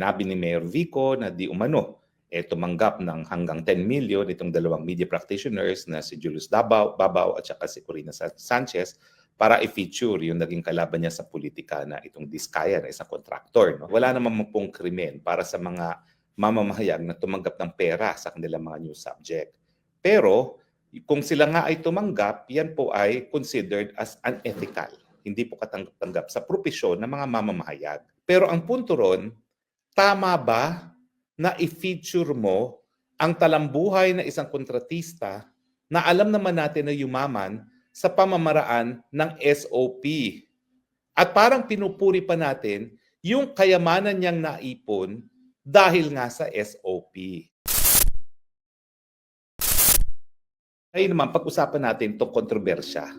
Sinabi ni Mayor Vico na di umano tumanggap ng hanggang 10 million itong dalawang media practitioners na si Julius Babaw at saka si Corina Sanchez para i-feature yung naging kalaban niya sa politika na itong Diskaya na isang kontraktor. No? Wala naman pong krimen para sa mga mamamahayag na tumanggap ng pera sa kanilang mga news subject. Pero kung sila nga ay tumanggap, yan po ay considered as unethical. Hindi po katanggap-tanggap sa propesyon ng mga mamamahayag. Pero ang punto ron, tama ba na i-feature mo ang talambuhay na isang kontratista na alam naman natin na yumaman sa pamamaraan ng SOP? At parang pinupuri pa natin yung kayamanan niyang naipon dahil nga sa SOP. Ngayon naman, pag-usapan natin itong kontrobersya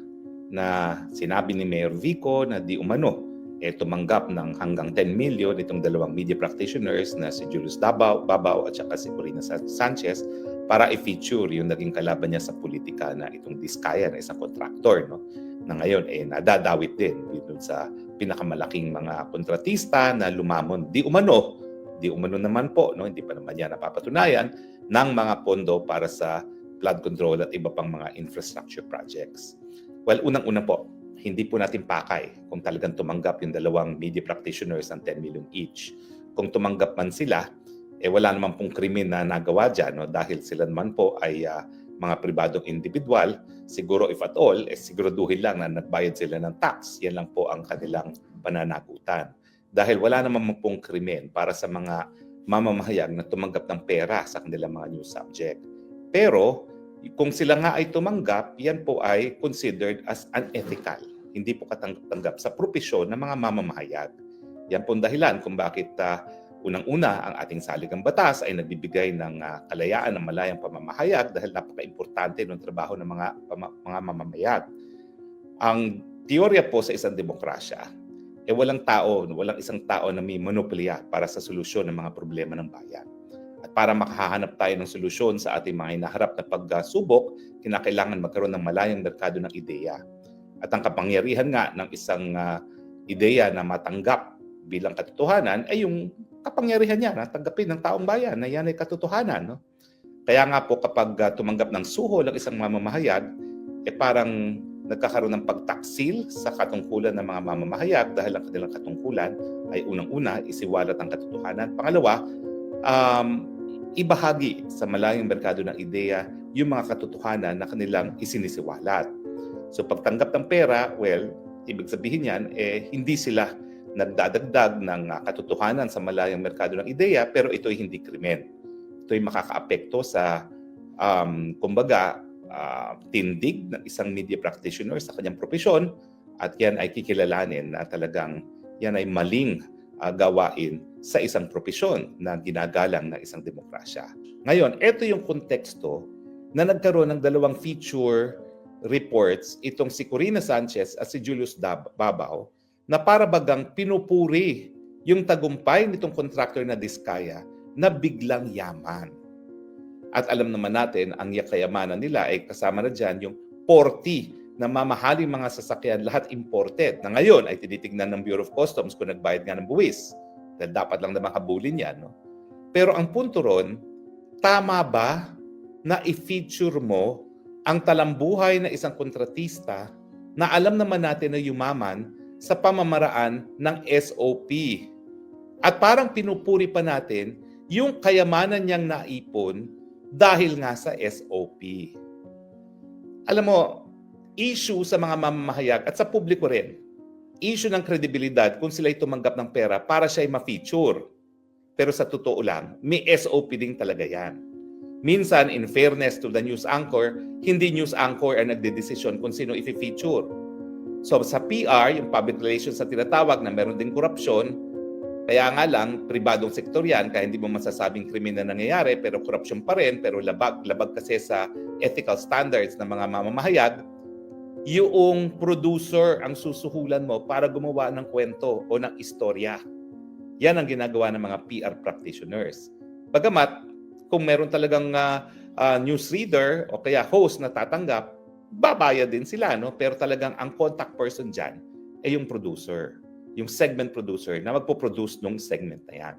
na sinabi ni Mayor Vico na di umano tumanggap ng hanggang 10 million itong dalawang media practitioners na si Julius Babaw at saka si Corina Sanchez para i-feature yung naging kalaban niya sa politika na itong Diskaya na isang kontraktor. No? Na ngayon nadadawit din dito sa pinakamalaking mga kontratista na lumamon di umano naman po, no? Hindi pa naman yan napapatunayan, ng mga pondo para sa flood control at iba pang mga infrastructure projects. Well, unang-una po, hindi po natin pakay kung talagang tumanggap yung dalawang media practitioners ng 10 million each. Kung tumanggap man sila, wala naman pong krimen na nagawa dyan, no? Dahil sila naman po ay mga pribadong individual. Siguro if at all, siguraduhin lang na nagbayad sila ng tax. Yan lang po ang kanilang pananagutan. Dahil wala naman pong krimen para sa mga mamamahayag na tumanggap ng pera sa kanilang mga news subject. Pero kung sila nga ay tumanggap, yan po ay considered as unethical. Hindi po katanggap sa propesyon ng mga mamamahayag. Yan po ang dahilan kung bakit unang-una ang ating saligang batas ay nagbibigay ng kalayaan ng malayang pamamahayag dahil napaka-importante ng trabaho ng mga mamamahayag. Ang teorya po sa isang demokrasya, walang isang tao na may monopolya para sa solusyon ng mga problema ng bayan. At para makahanap tayo ng solusyon sa ating mga hinaharap na pagsubok, kinakailangan magkaroon ng malayang merkado ng ideya. At ang kapangyarihan nga ng isang ideya na matanggap bilang katotohanan ay yung kapangyarihan niya na tanggapin ng taong bayan na yan ay katotohanan. No? Kaya nga po kapag tumanggap ng suhol ang isang mamamahayag, parang nagkakaroon ng pagtaksil sa katungkulan ng mga mamamahayag dahil ang kanilang katungkulan ay unang-una isiwalat ang katotohanan. Pangalawa, ibahagi sa malayang merkado ng ideya yung mga katotohanan na kanilang isinisiwalat. So pagtanggap ng pera, well, ibig sabihin yan, hindi sila nagdadagdag ng katotohanan sa malayang merkado ng ideya, pero ito ay hindi krimen. Ito ay makakaapekto sa, tindig ng isang media practitioner sa kanyang propesyon at yan ay kikilalanin na talagang yan ay maling gawain sa isang propesyon na ginagalang ng isang demokrasya. Ngayon, ito yung konteksto na nagkaroon ng dalawang feature reports itong si Corina Sanchez at si Julius Babaw na para bagang pinupuri yung tagumpay nitong contractor na Diskaya na biglang yaman. At alam naman natin, ang kayamanan nila ay kasama na dyan yung 40 na mamahaling mga sasakyan, lahat imported, na ngayon ay tinitignan ng Bureau of Customs kung nagbayad nga ng buwis. Dahil dapat lang naman habulin yan. No? Pero ang punto ron, tama ba na i-feature mo ang talambuhay na isang kontratista na alam naman natin na yumaman sa pamamaraan ng SOP? At parang pinupuri pa natin yung kayamanan niyang naipon dahil nga sa SOP. Alam mo, issue sa mga mamamahayag at sa publiko rin, issue ng kredibilidad kung sila'y tumanggap ng pera para siya'y ma-feature. Pero sa totoo lang, may SOP din talaga yan. Minsan, in fairness to the news anchor, hindi news anchor ang nagdedesisyon kung sino i-feature. So sa PR, yung public relations sa tinatawag na meron din korupsyon, kaya nga lang, pribadong sektor yan, kaya hindi mo masasabing krimen na nangyayari, pero korupsyon pa rin, pero labag kasi sa ethical standards ng mga mamamahayag, yung producer ang susuhulan mo para gumawa ng kwento o ng istorya. Yan ang ginagawa ng mga PR practitioners. Bagamat, kung meron talagang newsreader o kaya host na tatanggap, babayad din sila, no? Pero talagang ang contact person dyan ay yung producer, yung segment producer na magpo-produce ng segment na yan.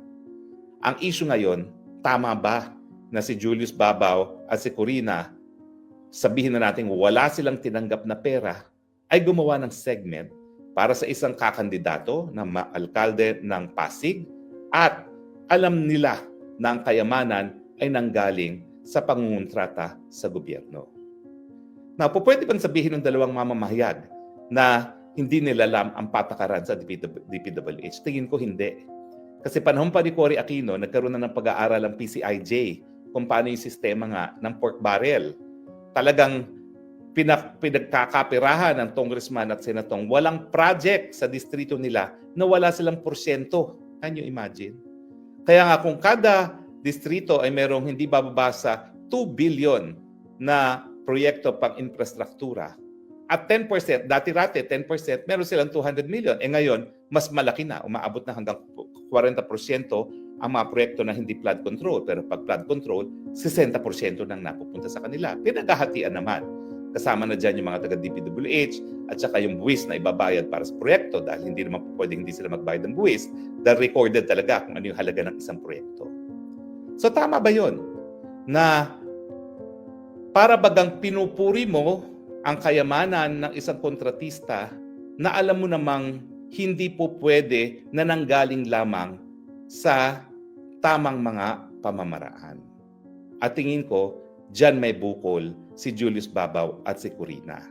Ang issue ngayon, tama ba na si Julius Babaw at si Corina, sabihin na natin wala silang tinanggap na pera, ay gumawa ng segment para sa isang kakandidato na alkalde ng Pasig at alam nila na ang kayamanan ay nanggaling sa pangungontrata sa gobyerno. Now, pwede bang sabihin ng dalawang mamamahayag na hindi nila alam ang patakaran sa DPWH? Tingin ko hindi. Kasi panahon pa ni Cory Aquino, nagkaroon na ng pag-aaral ang PCIJ kung paano yung sistema nga ng pork barrel. Talagang pinagkakapirahan ng congressman at senatong walang project sa distrito nila na wala silang porsyento. Can you imagine? Kaya nga kung kada distrito ay merong hindi bababa sa 2 billion na proyekto pang infrastruktura at 10%, dati-rati 10%, meron silang 200 million. Ngayon, mas malaki na, umaabot na hanggang 40% ang mga proyekto na hindi flood control. Pero pag flood control, 60% nang napupunta sa kanila. Pinaghahatian naman. Kasama na dyan yung mga taga-DPWH at saka yung buwis na ibabayad para sa proyekto dahil hindi naman pwedeng hindi sila magbayad ng buwis dahil recorded talaga kung ano yung halaga ng isang proyekto. So tama ba yun? Na para bagang pinupuri mo ang kayamanan ng isang kontratista na alam mo namang hindi po pwede na nanggaling lamang sa tamang mga pamamaraan. At tingin ko, dyan may bukol si Julius Babaw at si Corina.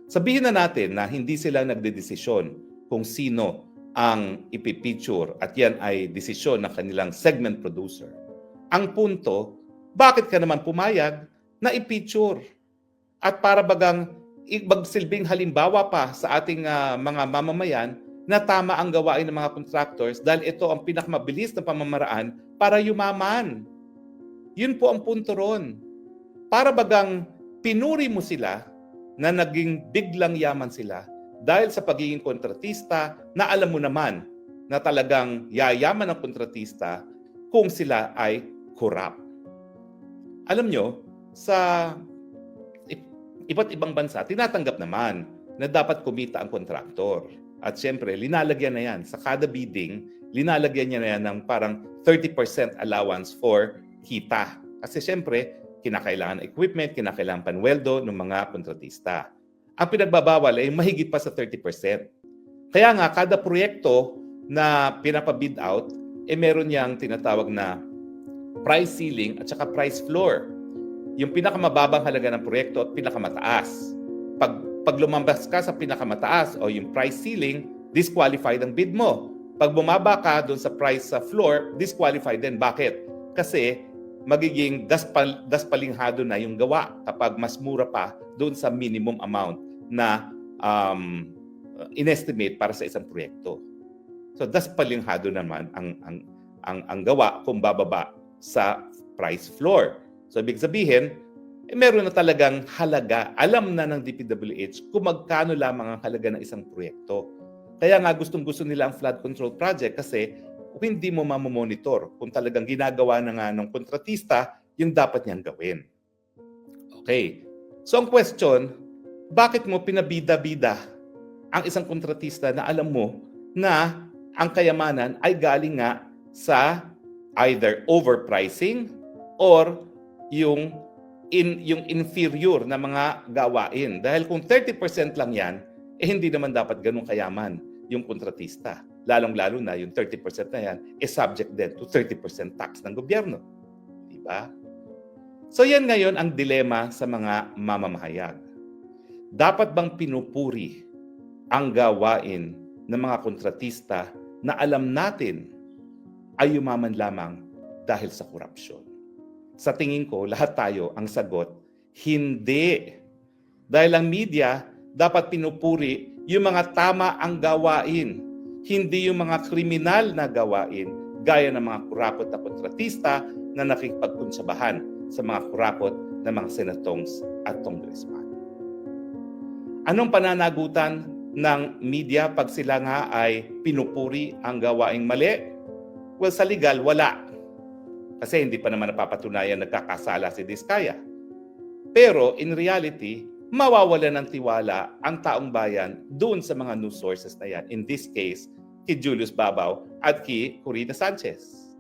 Sabihin na natin na hindi sila nagdedesisyon kung sino ang ipipicture at yan ay desisyon ng kanilang segment producer. Ang punto, bakit ka naman pumayag na ipicture? At para bagang magsilbing halimbawa pa sa ating mga mamamayan na tama ang gawain ng mga contractors dahil ito ang pinakamabilis na pamamaraan para yumaman. Yun po ang punto ron. Para bagang pinuri mo sila na naging biglang yaman sila dahil sa pagiging kontratista na alam mo naman na talagang yayaman ang kontratista kung sila ay corrupt. Alam nyo, sa iba't ibang bansa, tinatanggap naman na dapat kumita ang kontraktor. At siyempre, linalagyan na yan. Sa kada bidding, linalagyan niya na yan ng parang 30% allowance for kita. Kasi siyempre, kinakailangan equipment, kinakailangan panweldo ng mga kontratista. Ang pinagbabawal ay mahigit pa sa 30%. Kaya nga, kada proyekto na pinapabid out, meron niyang tinatawag na price ceiling at saka price floor. Yung pinakamababang halaga ng proyekto at pinakamataas. Pag lumabas ka sa pinakamataas o yung price ceiling, disqualified ang bid mo. Pag bumaba ka doon sa price floor, disqualified din. Bakit? Kasi magiging daspalinghado na yung gawa kapag mas mura pa doon sa minimum amount na inestimate para sa isang proyekto. So daspalinghado naman ang gawa kung bababa sa price floor. So, ibig sabihin, meron na talagang halaga. Alam na ng DPWH kung magkano lamang ang halaga ng isang proyekto. Kaya nga gustong-gusto nila ang flood control project kasi hindi mo mamomonitor kung talagang ginagawa na nga ng kontratista yung dapat niyang gawin. Okay. So, ang question, bakit mo pinabida-bida ang isang kontratista na alam mo na ang kayamanan ay galing nga sa either overpricing or yung inferior na mga gawain. Dahil kung 30% lang yan, hindi naman dapat ganun kayaman yung kontratista. Lalong-lalo na yung 30% na yan subject din to 30% tax ng gobyerno. Diba? So yan ngayon ang dilema sa mga mamamahayag. Dapat bang pinupuri ang gawain ng mga kontratista na alam natin ay yumaman lamang dahil sa korupsyon? Sa tingin ko, lahat tayo ang sagot, hindi. Dahil ang media dapat pinupuri yung mga tama ang gawain, hindi yung mga kriminal na gawain, gaya ng mga kurapot na kontratista na nakikipagkunsabahan sa mga kurapot na mga senators at congressman. Anong pananagutan ng media pag sila nga ay pinupuri ang gawaing mali? Well, sa legal, wala. Kasi hindi pa naman napapatunayan nagkakasala si Diskaya. Pero in reality, mawawala ng tiwala ang taong bayan doon sa mga news sources na yan. In this case, kay Julius Babaw at kay Corina Sanchez.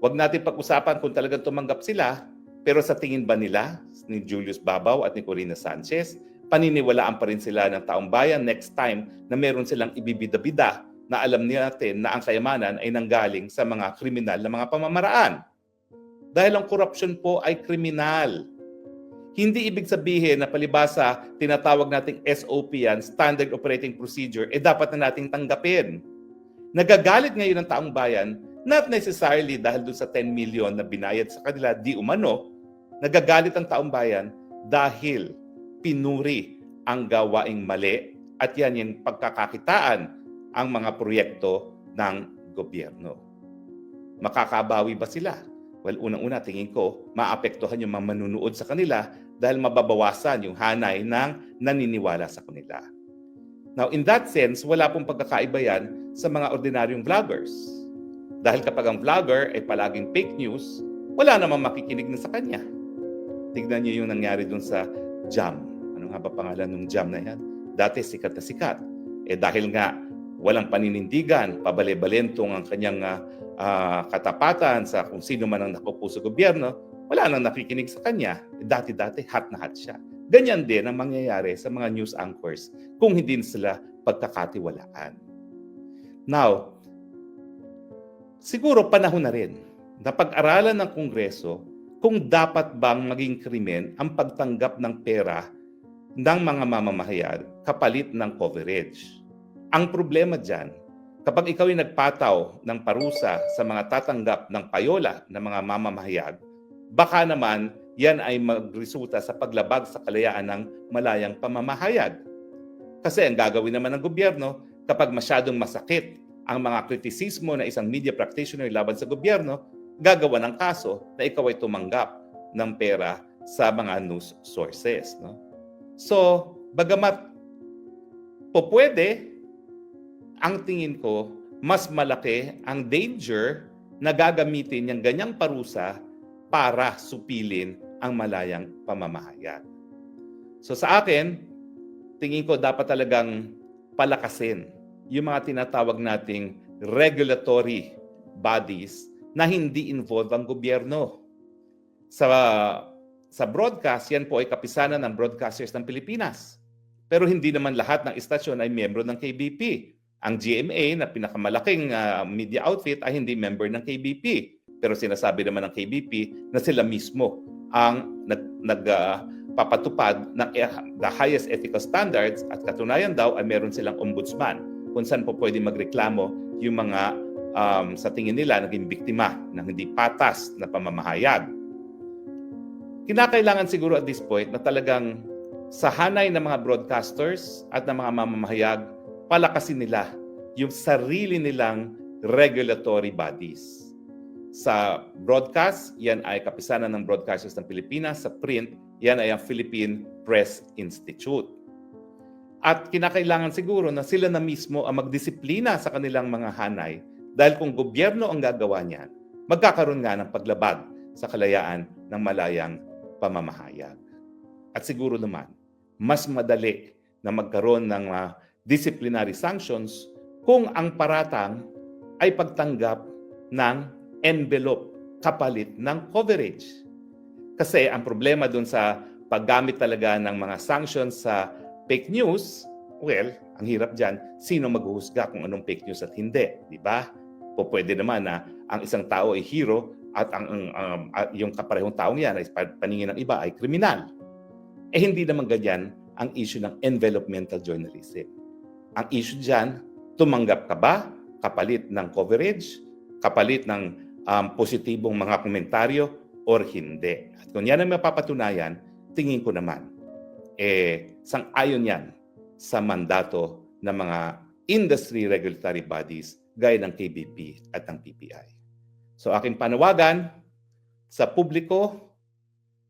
Huwag natin pag-usapan kung talagang tumanggap sila, pero sa tingin ba nila ni Julius Babaw at ni Corina Sanchez, paniniwalaan pa rin sila ng taong bayan next time na meron silang ibibida-bida na alam natin na ang kayamanan ay nanggaling sa mga kriminal na mga pamamaraan. Dahil ang korupsyon po ay kriminal. Hindi ibig sabihin na palibasa tinatawag nating SOP yan, Standard Operating Procedure, dapat na nating tanggapin. Nagagalit ngayon ng taong bayan, not necessarily dahil doon sa 10 million na binayad sa kanila, di umano, nagagalit ang taong bayan dahil pinuri ang gawaing mali at yan yung pagkakakitaan ang mga proyekto ng gobyerno. Makakabawi ba sila? Well, unang-una tingin ko, maapektuhan yung mga manunood sa kanila dahil mababawasan yung hanay ng naniniwala sa kanila. Now, in that sense, wala pong pagkakaiba yan sa mga ordinaryong vloggers. Dahil kapag ang vlogger ay palaging fake news, wala namang makikinig na sa kanya. Tignan niyo yung nangyari dun sa Jam. Ano nga ba pangalan ng Jam na yan? Dati sikat na sikat. Dahil nga walang paninindigan, pabale-balentong ang kanyang katapatan sa kung sino man ang nakaupo sa gobyerno, wala nang nakikinig sa kanya. Dati-dati hot na hot siya. Ganyan din ang mangyayari sa mga news anchors kung hindi sila pagkakatiwalaan. Now, siguro panahon na rin na pag-aralan ng Kongreso kung dapat bang maging krimen ang pagtanggap ng pera ng mga mamamahayag kapalit ng coverage. Ang problema dyan, kapag ikaw ay nagpataw ng parusa sa mga tatanggap ng payola ng mga mamamahayag, baka naman yan ay magresulta sa paglabag sa kalayaan ng malayang pamamahayag. Kasi ang gagawin naman ng gobyerno, kapag masyadong masakit ang mga kritisismo na isang media practitioner laban sa gobyerno, gagawa ng kaso na ikaw ay tumanggap ng pera sa mga news sources. No? So, bagamat po pwede, ang tingin ko, mas malaki ang danger na gagamitin yung ganyang parusa para supilin ang malayang pamamahayag. So sa akin, tingin ko dapat talagang palakasin yung mga tinatawag nating regulatory bodies na hindi involved ang gobyerno. Sa broadcast, yan po ay kapisanan ng Broadcasters ng Pilipinas. Pero hindi naman lahat ng istasyon ay miyembro ng KBP. Ang GMA na pinakamalaking media outfit ay hindi member ng KBP. Pero sinasabi naman ng KBP na sila mismo ang nagpapatupad ng the highest ethical standards at katunayan daw ay meron silang ombudsman kung saan po pwede magreklamo yung mga sa tingin nila naging biktima ng hindi patas na pamamahayag. Kinakailangan siguro at this point na talagang sa hanay ng mga broadcasters at ng mga mamamahayag, palakasin nila yung sarili nilang regulatory bodies. Sa broadcast, yan ay kapisanan ng Broadcasters ng Pilipinas. Sa print, yan ay ang Philippine Press Institute. At kinakailangan siguro na sila na mismo ang magdisiplina sa kanilang mga hanay dahil kung gobyerno ang gagawa niyan, magkakaroon nga ng paglabag sa kalayaan ng malayang pamamahayag. At siguro naman, mas madali na magkaroon ng disciplinary sanctions kung ang paratang ay pagtanggap ng envelope kapalit ng coverage. Kasi ang problema dun sa paggamit talaga ng mga sanctions sa fake news, well, ang hirap dyan, sino maghuhusga kung anong fake news at hindi, di ba? O pwede naman na ang isang tao ay hero at yung kaparehong taong yan ay paningin ng iba ay kriminal. Hindi naman ganyan ang issue ng envelopmental journalism. Ang issue dyan, tumanggap ka ba kapalit ng coverage, kapalit ng positibong mga komentaryo or hindi. At kung yan ang mapapatunayan, tingin ko naman, sang-ayon yan sa mandato ng mga industry regulatory bodies gaya ng KBP at ng PPI. So aking panawagan sa publiko,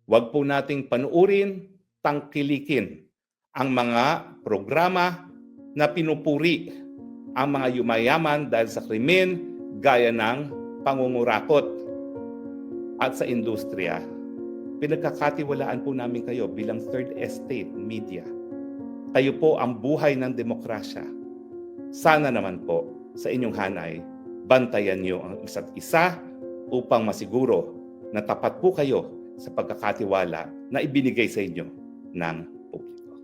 wag po nating panuurin, tangkilikin ang mga programa na pinupuri ang mga yumayaman dahil sa krimen gaya ng pangungurakot. At sa industriya, pinagkakatiwalaan po namin kayo bilang third estate media. Kayo po ang buhay ng demokrasya. Sana naman po sa inyong hanay, bantayan niyo ang isa't isa upang masiguro na tapat po kayo sa pagkakatiwala na ibinigay sa inyo ng publiko.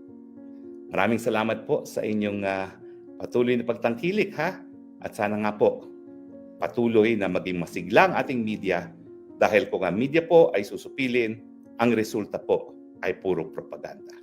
Maraming salamat po sa inyong patuloy na pagtangkilik at sana nga po patuloy na maging masiglang ating media dahil kung ang media po ay susupilin, ang resulta po ay puro propaganda.